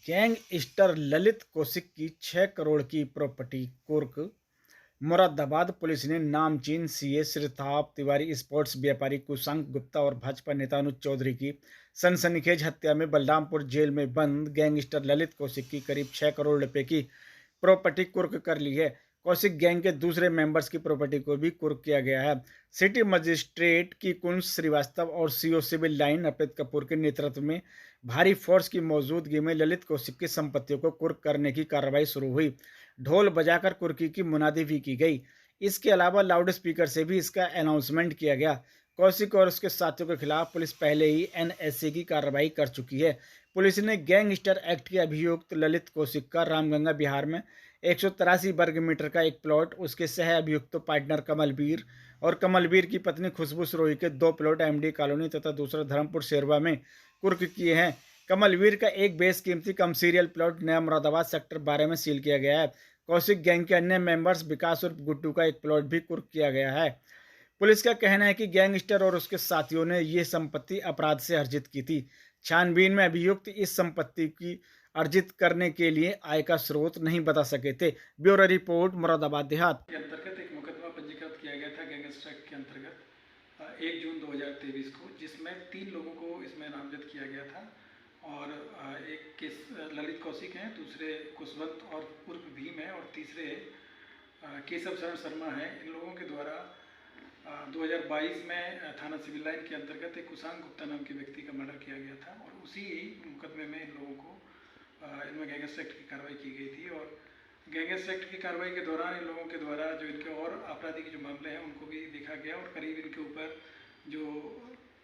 Gangster Lalit Kaushik की 6 करोड़ की property कुर्क। मुरादाबाद पुलिस ने नामचीन सीए श्रीताप तिवारी, स्पोर्ट्स व्यापारी कुशांक गुप्ता और भाजपा नेता अनुज चौधरी की सनसनीखेज हत्या में बलरामपुर जेल में बंद गैंगस्टर ललित कौशिक की करीब 6 करोड़ रुपए की प्रॉपर्टी कुर्क कर ली है। कौशिक गैंग के दूसरे मेंबर्स की प्रॉपर्टी को भी कुर्क किया गया है। सिटी मजिस्ट्रेट की कुंज श्रीवास्तव और सीओ सिविल लाइन अर्पित कपूर के नेतृत्व में भारी फोर्स की मौजूदगी में ललित कौशिक की संपत्तियों को कुर्क करने की कार्रवाई शुरू हुई। ढोल बजाकर कुर्की की मुनादी भी की गई। इसके अलावा लाउड स्पीकर से भी इसका अनाउंसमेंट किया गया। कौशिक और उसके साथियों के खिलाफ पुलिस पहले ही एनएसए की कार्रवाई कर चुकी है। पुलिस ने गैंगस्टर एक्ट के अभियुक्त ललित कौशिक का रामगंगा बिहार में 183 वर्ग मीटर का एक प्लॉट, उसके सह अभियुक्त पार्टनर कमलवीर और कमलवीर की पत्नी खुशबू सरोही के 2 प्लॉट एमडी कॉलोनी तथा दूसरा धर्मपुर शेरवा में कुर्क किए हैं। कमलवीर का एक बेस कीमती कमर्शियल प्लॉट नया मुरादाबाद सेक्टर 12 में सील किया गया है। कौशिक गैंग के अन्य मेंबर्स विकास और गुड्डू का एक प्लॉट भी कुर्क किया गया है। पुलिस का कहना है कि गैंगस्टर और उसके साथियों ने यह संपत्ति अपराध से अर्जित की थी। छानबीन में अभियुक्त इस संपत्ति की अर्जित करने के लिए आय का स्रोत नहीं बता सके थे। ब्यूरो रिपोर्ट, मुरादाबाद देहात। के अंतर्गत एक मुकदमा पंजीकृत किया गया था गैंगस्टर एक्ट के अंतर्गत 1 जून 2023 को, जिसमें 3 लोगों को इसमें नामजद किया गया था। और एक केस ललित कौशिक हैं, दूसरे कुशवंत और उर्फ भीम है, और तीसरे केशव शरण शर्मा हैं। इन लोगों के द्वारा 2022 में थाना सिविल लाइन के अंतर्गत एक कुशांक गुप्ता नाम के व्यक्ति का मर्डर किया गया था, और उसी मुकदमे में इन लोगों को इनमें गैंगस्टर एक्ट की कार्रवाई की गई थी। और गैंगस्टर एक्ट की कार्रवाई के दौरान इन लोगों के द्वारा जो इनके और आपराधिक जो मामले हैं उनको भी देखा गया, और करीब इनके ऊपर जो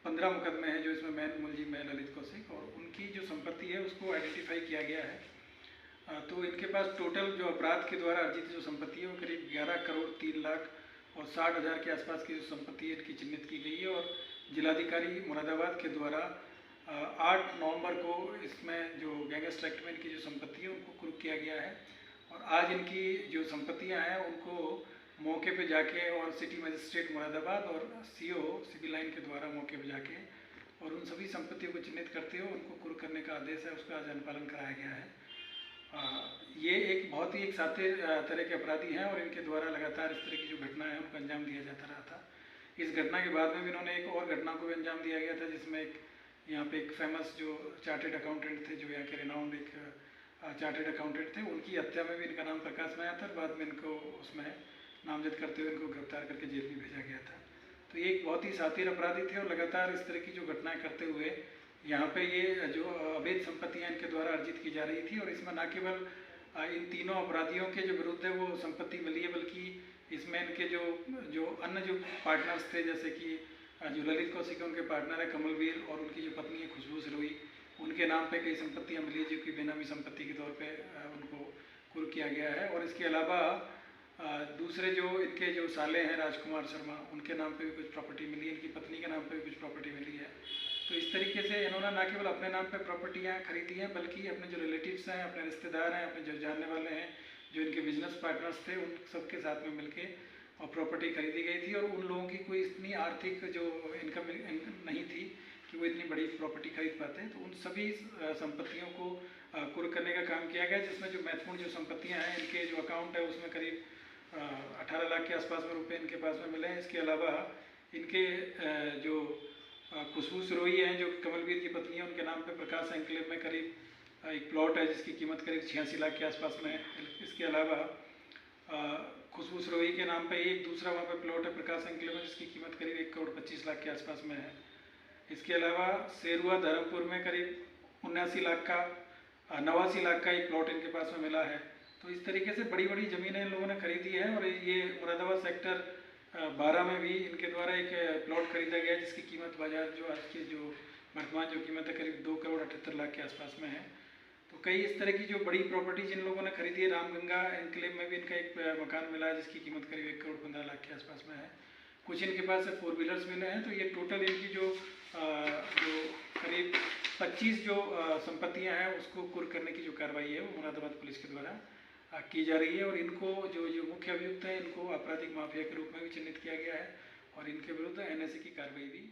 15 मुकदमे हैं जो इसमें मेन मुलजिम है ललित कौशिक, और उनकी जो संपत्ति है उसको आइडेंटिफाई किया गया है। तो इनके पास टोटल जो अपराध के द्वारा अर्जित जो संपत्ति है वो करीब 11 करोड़ 3 लाख और 60 हज़ार के आसपास की जो संपत्ति है इनकी चिन्हित की गई है। और जिलाधिकारी मुरादाबाद के द्वारा 8 नवंबर को इसमें जो गैंगस्टर एक्ट में इनकी जो संपत्ति है उनको कुर्क किया गया है। और आज इनकी जो संपत्तियां हैं उनको मौके पे जाके और सिटी मजिस्ट्रेट मुरादाबाद और सीओ सिविल लाइन के द्वारा मौके पे जाके और उन सभी संपत्तियों को चिन्हित करते हुए उनको कुर्क करने का आदेश है, उसका आज अनुपालन कराया गया है। ये एक बहुत ही एक सातिर तरह के अपराधी हैं, और इनके द्वारा लगातार इस तरह की जो घटना है उनको अंजाम दिया जाता रहा था। इस घटना के बाद में भी इन्होंने एक और घटना को भी अंजाम दिया गया था, जिसमें एक यहाँ पे एक फेमस जो चार्टेड अकाउंटेंट थे, जो यहाँ के रिनाउंड एक चार्टेड अकाउंटेंट थे, उनकी हत्या में भी इनका नाम प्रकाश में आया था, और बाद में इनको उसमें नामजद करते हुए इनको गिरफ्तार करके जेल भी भेजा गया था। तो ये एक बहुत ही सातिर अपराधी थे, और लगातार इस तरह की जो घटनाएं करते हुए यहाँ पे ये जो अवैध संपत्तियाँ इनके द्वारा अर्जित की जा रही थी, और इसमें न केवल इन तीनों अपराधियों के जो विरुद्ध है वो संपत्ति मिली है, बल्कि इसमें इनके जो अन्य जो पार्टनर्स थे, जैसे कि जो ललित कौशिक है उनके पार्टनर है कमलवीर, और उनकी जो पत्नी है खुशबू सरोही, उनके नाम पे कई संपत्तियां मिली है, जो कि बेनामी संपत्ति के तौर पे उनको कुर्क किया गया है। और इसके अलावा दूसरे जो इनके जो साले हैं राजकुमार शर्मा, उनके नाम पे भी कुछ प्रॉपर्टी मिली है, इनकी पत्नी के नाम पे भी कुछ प्रॉपर्टी मिली है। तो इस तरीके से इन्होंने न केवल अपने नाम पे प्रॉपर्टियाँ खरीदी हैं, बल्कि अपने जो रिलेटिव्स हैं, अपने रिश्तेदार हैं, अपने जो जानने वाले हैं, जो इनके बिजनेस पार्टनर्स थे, उन सबके साथ में मिलके और प्रॉपर्टी खरीदी गई थी। और उन लोगों की कोई इतनी आर्थिक जो इनकम नहीं थी कि वो इतनी बड़ी प्रॉपर्टी खरीद पाते, तो उन सभी संपत्तियों को कुर्क करने का काम किया गया, जिसमें जो महत्वपूर्ण जो संपत्तियाँ हैं, इनके जो अकाउंट है उसमें करीब 18 लाख के आसपास में रुपये इनके पास में मिले हैं। इसके अलावा इनके जो खुशबू सरोही हैं, जो कमलवीर की पत्नी है, उनके नाम पे प्रकाश एंक्लेव में करीब एक प्लॉट है जिसकी कीमत करीब 86 लाख के आसपास में है। इसके अलावा खुशबू सरोही के नाम पे एक दूसरा वहाँ पे प्लॉट है प्रकाश एंक्लेव में, जिसकी कीमत करीब 1 करोड़ 25 लाख के आसपास में है। इसके अलावा शेरुआ धर्मपुर में करीब 89 लाख का 89 लाख का एक प्लॉट इनके पास में मिला है। तो इस तरीके से बड़ी बड़ी ज़मीनें इन लोगों ने खरीदी है। और ये मुरादाबाद सेक्टर 12 में भी इनके द्वारा एक प्लॉट खरीदा गया, जिसकी कीमत बाजार जो आज की जो वर्तमान जो कीमत है करीब 2 करोड़ 78 लाख के आसपास में है। तो कई इस तरह की जो बड़ी प्रॉपर्टी जिन लोगों ने खरीदी है, रामगंगा एनक्लेव में भी इनका एक मकान मिला है, जिसकी कीमत करीब 1 करोड़ 15 लाख के आसपास में है। कुछ इनके पास 4 व्हीलर्स मिले हैं। तो ये टोटल इनकी जो करीब 25 जो संपत्तियां हैं उसको कुर्क करने की जो कार्रवाई है वो मुरादाबाद पुलिस के द्वारा की जा रही है। और इनको जो मुख्य अभियुक्त हैं, इनको आपराधिक माफिया के रूप में भी चिन्हित किया गया है, और इनके विरुद्ध एनएसए की कार्रवाई भी